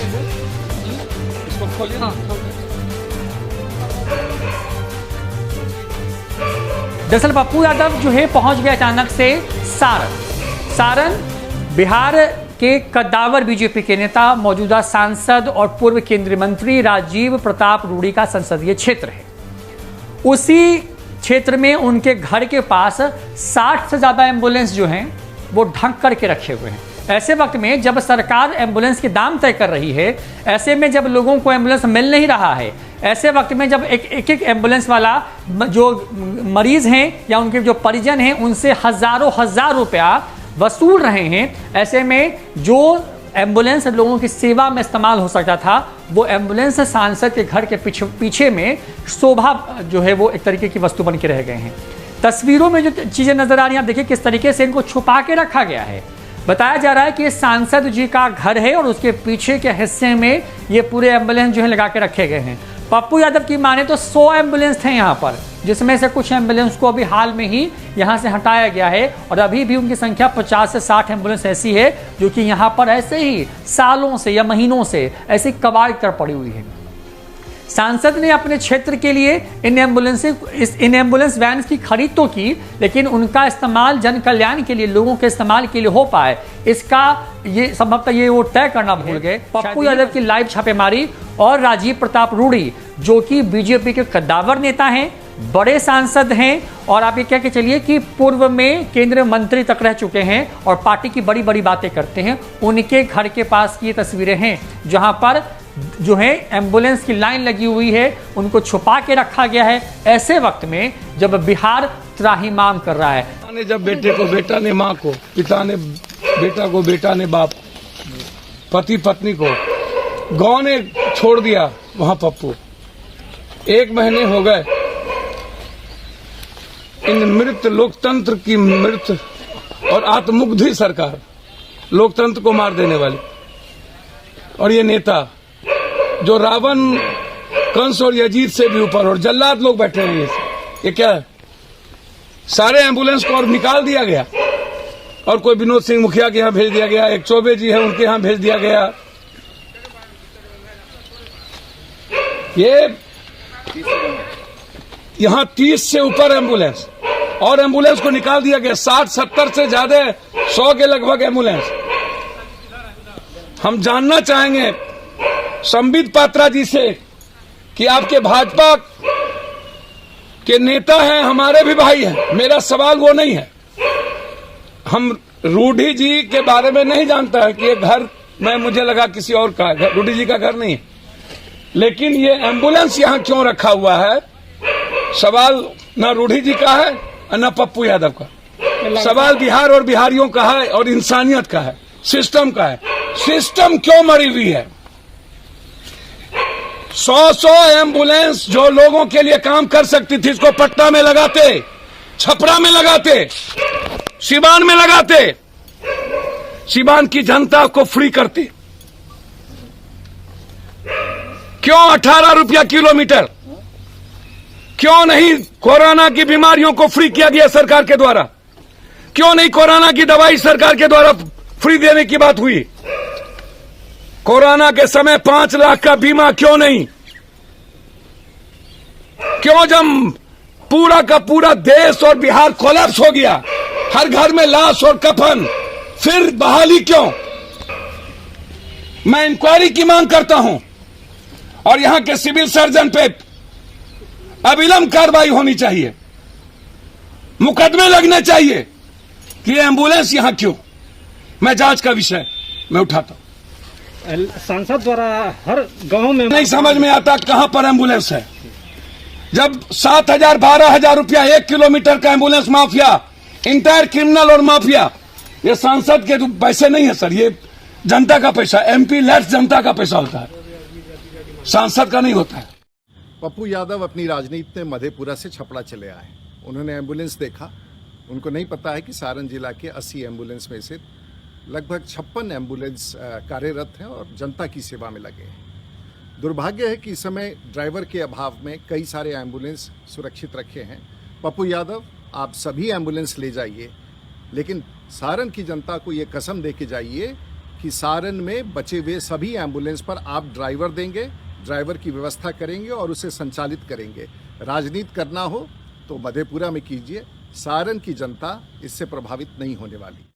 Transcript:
इसको खोलिए। हाँ। दरअसल पप्पू यादव जो है पहुंच गया अचानक से सारण। बिहार के कद्दावर बीजेपी के नेता, मौजूदा सांसद और पूर्व केंद्रीय मंत्री राजीव प्रताप रूडी का संसदीय क्षेत्र है। उसी क्षेत्र में उनके घर के पास 60 से ज्यादा एम्बुलेंस जो हैं वो ढक करके रखे हुए हैं। ऐसे वक्त में जब सरकार एम्बुलेंस के दाम तय कर रही है, ऐसे में जब लोगों को एम्बुलेंस मिल नहीं रहा है, ऐसे वक्त में जब एक एम्बुलेंस वाला जो मरीज हैं या उनके जो परिजन हैं उनसे हजार रुपया वसूल रहे हैं, ऐसे में जो एम्बुलेंस लोगों की सेवा में इस्तेमाल हो सकता था वो एम्बुलेंस सांसद के घर के पीछे में शोभा जो है वो एक तरीके की वस्तु बन के रह गए हैं। तस्वीरों में जो चीजें नजर आ रही हैं, आप देखिए किस तरीके से इनको छुपा के रखा गया है। बताया जा रहा है कि सांसद जी का घर है और उसके पीछे के हिस्से में ये पूरे एम्बुलेंस जो है लगा के रखे गए हैं। पप्पू यादव की माने तो 100 एम्बुलेंस थे यहाँ पर, जिसमें से कुछ एम्बुलेंस को अभी हाल में ही यहाँ से हटाया गया है और अभी भी उनकी संख्या 50 से 60 एम्बुलेंस ऐसी है जो कि यहाँ पर ऐसे ही सालों से या महीनों से ऐसी कबाड़ कर पड़ी हुई है। सांसद ने अपने क्षेत्र के लिए इन एम्बुलेंस वैन की खरीद तो की, लेकिन उनका इस्तेमाल जन कल्याण के लिए, लोगों के इस्तेमाल के लिए हो पाए, इसका ये संभवतः ये वो तय करना भूल गए। पप्पू यादव की लाइव छापेमारी और राजीव प्रताप रूडी जो कि बीजेपी के कद्दावर नेता हैं, बड़े सांसद हैं और आप ये कह के चलिए कि पूर्व में केंद्रीय मंत्री तक रह चुके हैं और पार्टी की बड़ी बड़ी बातें करते हैं, उनके घर के पास की ये तस्वीरें हैं जहां पर जो है एम्बुलेंस की लाइन लगी हुई है, उनको छुपा के रखा गया है। ऐसे वक्त में जब बिहार त्राहिमाम कर रहा है, ने जब बेटे को बेटा ने माँ को, पिता ने बेटा को बेटा ने बाप, पति पत्नी को गांव ने छोड़ दिया, वहां पप्पू 1 महीने हो गए। इन मृत लोकतंत्र की मृत और आत्ममुग्धी सरकार, लोकतंत्र को मार देने वाली, और ये नेता जो रावण, कंस और यजीत से भी ऊपर और जल्लाद लोग बैठे हैं, ये क्या है? सारे एम्बुलेंस को और निकाल दिया गया और कोई विनोद सिंह मुखिया के यहाँ भेज दिया गया, एक चौबे जी है उनके यहाँ भेज दिया गया। ये यहाँ 30 से ऊपर एम्बुलेंस और एम्बुलेंस को निकाल दिया गया, 60-70 से ज्यादा, 100 के लगभग एम्बुलेंस। हम जानना चाहेंगे संबित पात्रा जी से कि आपके भाजपा के नेता हैं, हमारे भी भाई हैं, मेरा सवाल वो नहीं है। हम रूडी जी के बारे में नहीं जानता है कि ये घर में, मुझे लगा किसी और का है, रूडी जी का घर नहीं है, लेकिन ये एम्बुलेंस यहाँ क्यों रखा हुआ है, सवाल न रूडी जी का है और न पप्पू यादव का, सवाल बिहार और बिहारियों का है और इंसानियत का है, सिस्टम का है। सिस्टम क्यों मरी हुई है? 100 एम्बुलेंस जो लोगों के लिए काम कर सकती थी, इसको पटना में लगाते, छपरा में लगाते, सिवान में लगाते, सिवान की जनता को फ्री करते। क्यों 18 रुपया किलोमीटर? क्यों नहीं कोरोना की बीमारियों को फ्री किया गया सरकार के द्वारा? क्यों नहीं कोरोना की दवाई सरकार के द्वारा फ्री देने की बात हुई? कोरोना के समय 5 लाख का बीमा क्यों नहीं? क्यों जब पूरा का पूरा देश और बिहार कोलैप्स हो गया, हर घर में लाश और कफन, फिर बहाली क्यों? मैं इंक्वायरी की मांग करता हूं और यहां के सिविल सर्जन पे अविलंब कार्रवाई होनी चाहिए, मुकदमे लगने चाहिए कि एम्बुलेंस यहां क्यों। मैं जांच का विषय मैं उठाता हूं। सांसद द्वारा हर गांव में नहीं समझ में आता कहां पर एम्बुलेंस है। जब 7,000 12,000 रुपया 1 किलोमीटर का एम्बुलेंस माफिया, इंटायर क्रिमिनल और माफिया, ये सांसद के पैसे नहीं है सर, ये जनता का पैसा, एमपी लेट्स जनता का पैसा होता है, सांसद का नहीं होता है। पप्पू यादव अपनी राजनीति में मधेपुरा से छपरा चले आए। उन्होंने एम्बुलेंस देखा, उनको नहीं पता है कि सारण जिला के 80 एम्बुलेंस में से लगभग 56 एम्बुलेंस कार्यरत हैं और जनता की सेवा में लगे हैं। दुर्भाग्य है कि इस समय ड्राइवर के अभाव में कई सारे एम्बुलेंस सुरक्षित रखे हैं। पप्पू यादव, आप सभी एम्बुलेंस ले जाइए, लेकिन सारण की जनता को ये कसम दे के जाइए कि सारण में बचे हुए सभी एम्बुलेंस पर आप ड्राइवर देंगे, ड्राइवर की व्यवस्था करेंगे और उसे संचालित करेंगे। राजनीति करना हो तो मधेपुरा में कीजिए, सारण की जनता इससे प्रभावित नहीं होने वाली।